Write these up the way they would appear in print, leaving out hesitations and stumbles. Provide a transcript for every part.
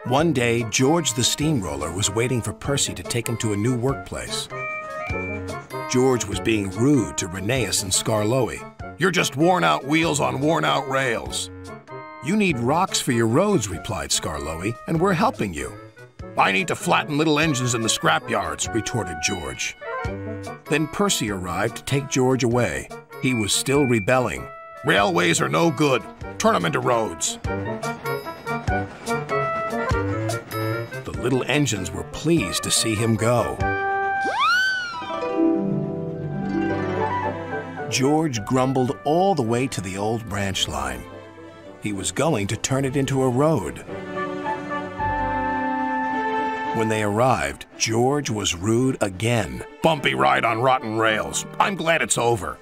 One day, George the steamroller was waiting for Percy to take him to a new workplace. George was being rude to Rheneas and Skarloey. "You're just worn-out wheels on worn-out rails." "You need rocks for your roads," replied Skarloey, "and we're helping you." "I need to flatten little engines in the scrapyards," retorted George. Then Percy arrived to take George away. He was still rebelling. "Railways are no good. Turn them into roads." The little engines were pleased to see him go. George grumbled all the way to the old branch line. He was going to turn it into a road. When they arrived, George was rude again. "Bumpy ride on rotten rails. I'm glad it's over."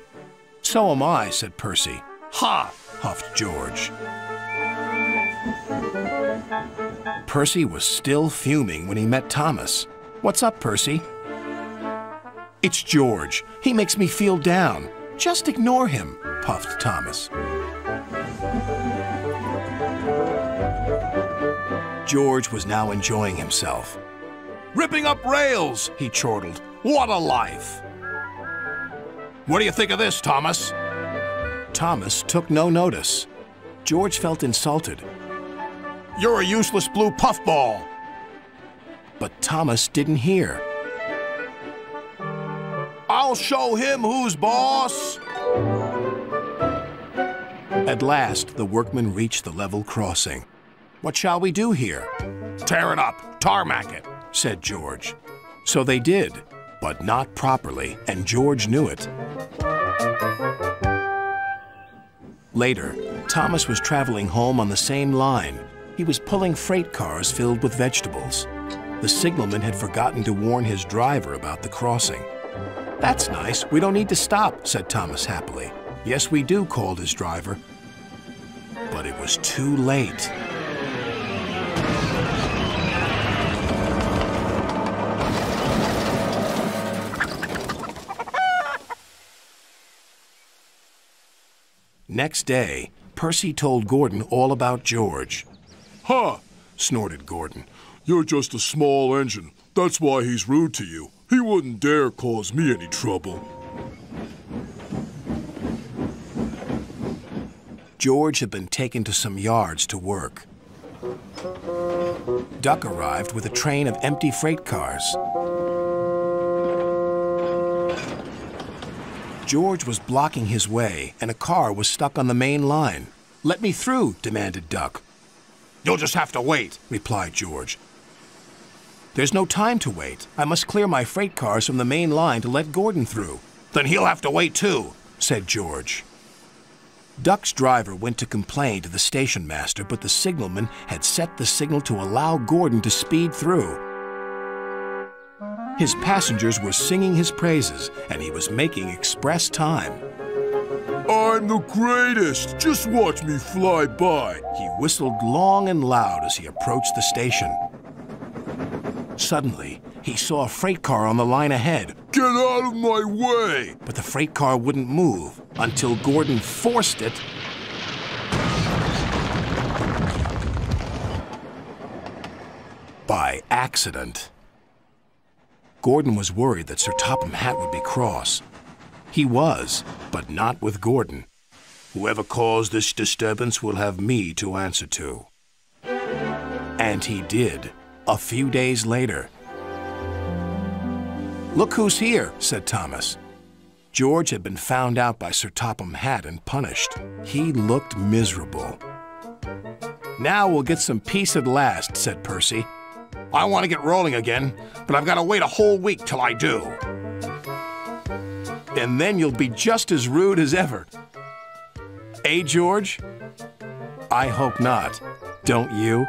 "So am I," said Percy. "Ha!" huffed George. Percy was still fuming when he met Thomas. "What's up, Percy?" "It's George. He makes me feel down." "Just ignore him," puffed Thomas. George was now enjoying himself. "Ripping up rails," he chortled. "What a life!" "What do you think of this, Thomas?" Thomas took no notice. George felt insulted. "You're a useless blue puffball." But Thomas didn't hear. "I'll show him who's boss." At last, the workmen reached the level crossing. "What shall we do here?" "Tear it up, tarmac it," said George. So they did, but not properly, and George knew it. Later, Thomas was traveling home on the same line. He was pulling freight cars filled with vegetables. The signalman had forgotten to warn his driver about the crossing. "That's nice. We don't need to stop," said Thomas happily. "Yes, we do," called his driver. But it was too late. Next day, Percy told Gordon all about George. "Ha!" snorted Gordon. "You're just a small engine. That's why he's rude to you. He wouldn't dare cause me any trouble." George had been taken to some yards to work. Duck arrived with a train of empty freight cars. George was blocking his way, and a car was stuck on the main line. "Let me through," demanded Duck. "You'll just have to wait," replied George. "There's no time to wait. I must clear my freight cars from the main line to let Gordon through." "Then he'll have to wait too," said George. Duck's driver went to complain to the station master, but the signalman had set the signal to allow Gordon to speed through. His passengers were singing his praises, and he was making express time. "I'm the greatest! Just watch me fly by!" He whistled long and loud as he approached the station. Suddenly, he saw a freight car on the line ahead. "Get out of my way!" But the freight car wouldn't move until Gordon forced it by accident. Gordon was worried that Sir Topham Hatt would be cross. He was, but not with Gordon. "Whoever caused this disturbance will have me to answer to." And he did, a few days later. "Look who's here," said Thomas. George had been found out by Sir Topham Hatt and punished. He looked miserable. "Now we'll get some peace at last," said Percy. "I want to get rolling again, but I've got to wait a whole week till I do." "And then you'll be just as rude as ever." "Eh, George?" "I hope not. Don't you?"